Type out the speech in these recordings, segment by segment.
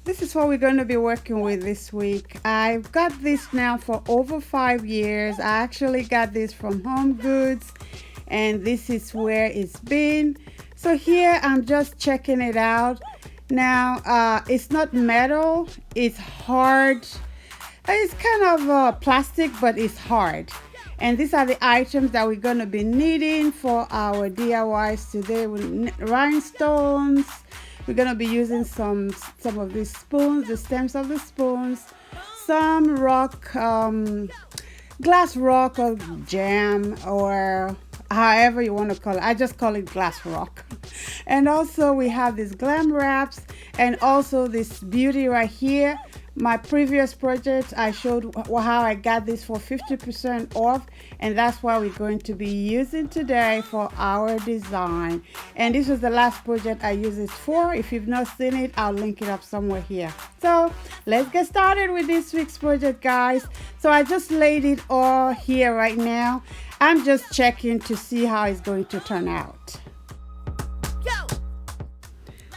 This is what we're going to be working with this week. I've got this now for over 5 years. I actually got this from Home Goods, and this is where it's been. So here I'm just checking it out. Now, it's not metal, it's hard. It's kind of plastic, but it's hard. And these are the items that we're going to be needing for our DIYs today with rhinestones. We're going to be using some of these spoons, the stems of the spoons, some rock, glass rock or jam, or however you want to call it. I just call it glass rock. And also we have these glam wraps and also this beauty right here. My previous project, I showed how I got this for 50% off, and that's what we're going to be using today for our design. And this was the last project I used this for. If you've not seen it, I'll link it up somewhere here. So let's get started with this week's project, guys. So I just laid it all here right now. I'm just checking to see how it's going to turn out.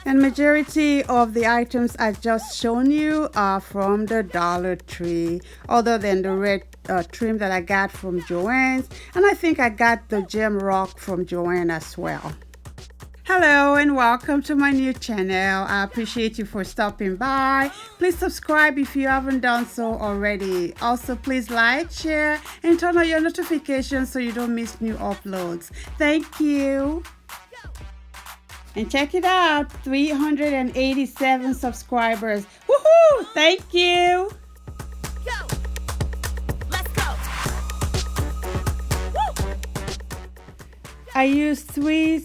And majority of the items I just shown you are from the Dollar Tree, other than the red trim that I got from Joann's, and I think I got the gem rock from Joann as well. Hello and welcome to my new channel. I appreciate you for stopping by. Please subscribe if you haven't done so already. Also, please like, share, and turn on your notifications so you don't miss new uploads. Thank you. And check it out, 387 subscribers. Woohoo! Thank you. Go. Let's go. Woo. I used 3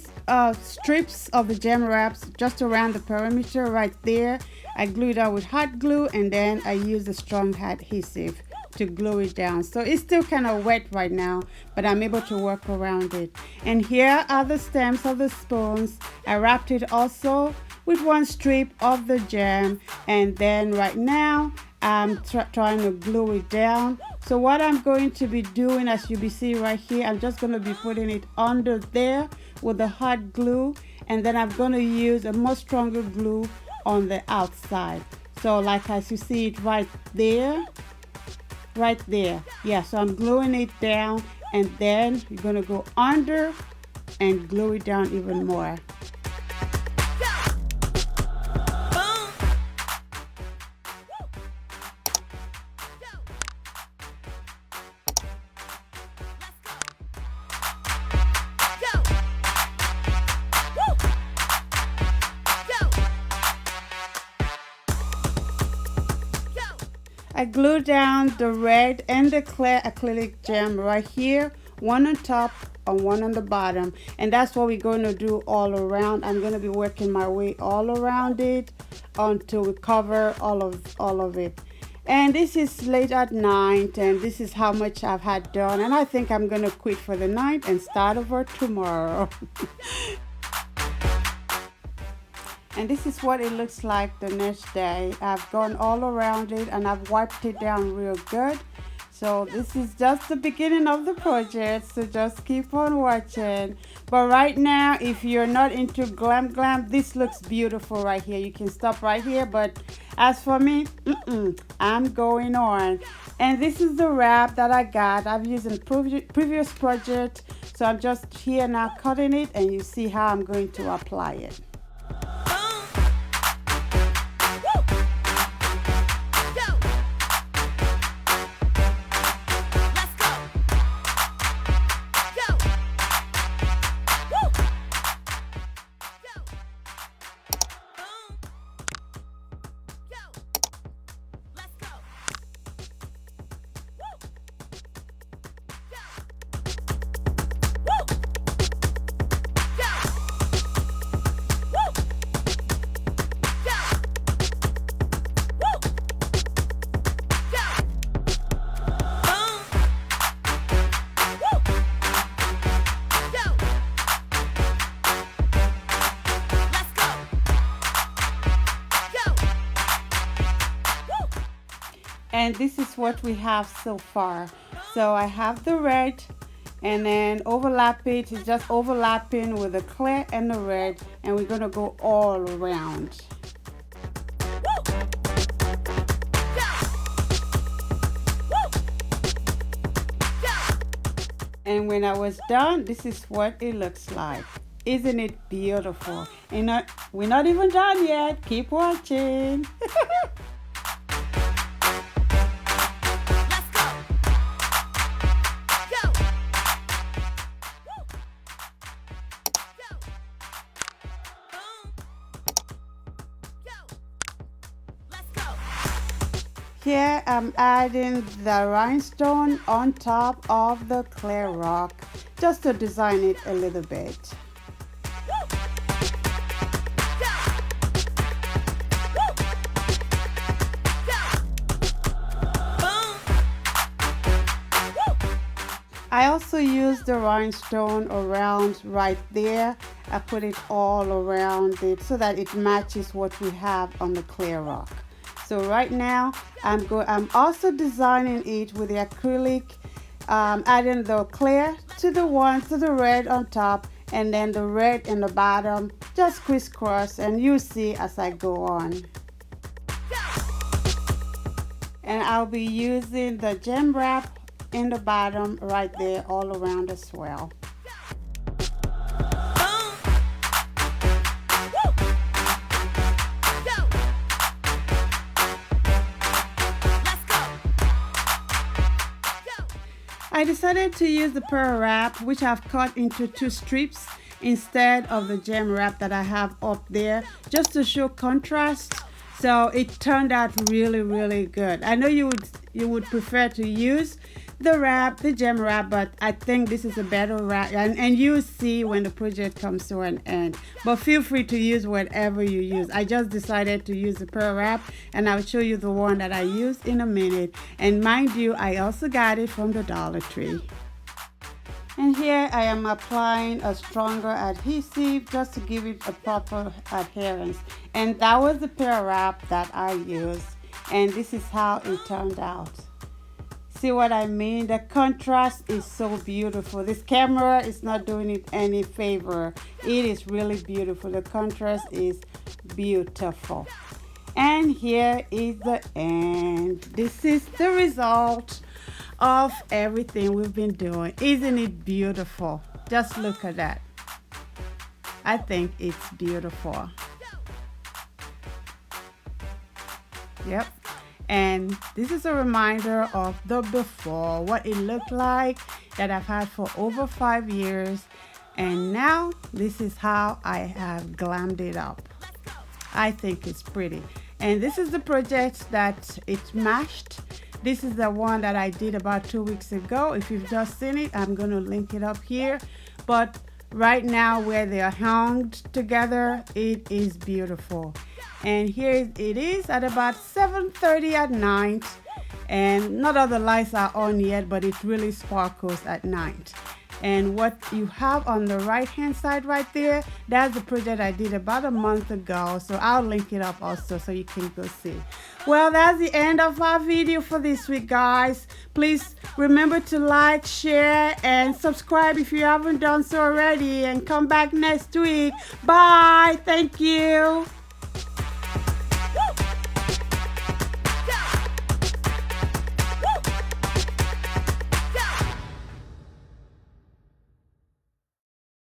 strips of the gem wraps just around the perimeter right there. I glued it with hot glue, and then I used a strong adhesive to glue it down. So it's still kind of wet right now, but I'm able to work around it. And here are the stems of the spoons. I wrapped it also with 1 strip of the gem, and then right now I'm trying to glue it down. So what I'm going to be doing, as you see right here, I'm just going to be putting it under there with the hot glue, and then I'm going to use a much stronger glue on the outside. So like as you see it right there, yeah, so I'm gluing it down, and then you're going to go under and glue it down even more. I glued down the red and the clear acrylic gem right here, 1 on top and 1 on the bottom, and that's what we're going to do all around. I'm going to be working my way all around it until we cover all of it. And this is late at night, and this is how much I've had done, and I think I'm going to quit for the night and start over tomorrow. And this is what it looks like the next day. I've gone all around it and I've wiped it down real good. So this is just the beginning of the project, so just keep on watching. But right now, if you're not into glam, this looks beautiful right here. You can stop right here, but as for me, I'm going on. And this is the wrap that I got. I've used in previous project, so I'm just here now cutting it, and you see how I'm going to apply it. And this is what we have so far. So I have the red, and then overlap it. It's just overlapping with the clear and the red, and we're gonna go all around. Woo! And when I was done, this is what it looks like. Isn't it beautiful? And we're not even done yet. Keep watching. Here I'm adding the rhinestone on top of the clear rock just to design it a little bit. I also use the rhinestone around right there. I put it all around it so that it matches what we have on the clear rock. So right now I'm also designing it with the acrylic, adding the clear to the red on top, and then the red in the bottom, just crisscross, and you see as I go on. And I'll be using the gem wrap in the bottom right there all around as well. I decided to use the pearl wrap, which I've cut into 2 strips instead of the gem wrap that I have up there, just to show contrast. So it turned out really good. I know you would prefer to use the gem wrap, but I think this is a better wrap, and you'll see when the project comes to an end. But feel free to use whatever you use. I just decided to use the pearl wrap, and I'll show you the one that I used in a minute. And mind you, I also got it from the Dollar Tree. And here I am applying a stronger adhesive just to give it a proper adherence. And that was the pearl wrap that I used. And this is how it turned out. See what I mean? The contrast is so beautiful. This camera is not doing it any favor. It is really beautiful. The contrast is beautiful. And here is the end. This is the result of everything we've been doing. Isn't it beautiful? Just look at that. I think it's beautiful. Yep. And this is a reminder of the before, what it looked like that I've had for over 5 years. And now this is how I have glammed it up. I think it's pretty. And this is the project that it matched. This is the one that I did about 2 weeks ago. If you've just seen it, I'm going to link it up here. But right now where they are hung together, it is beautiful. And here it is at about 7:30 at night, and not all the lights are on yet, but it really sparkles at night. And what you have on the right hand side right there, that's the project I did about a month ago, so I'll link it up also so you can go see. Well, that's the end of our video for this week, guys. Please remember to like, share, and subscribe if you haven't done so already, and come back next week. Bye. Thank you.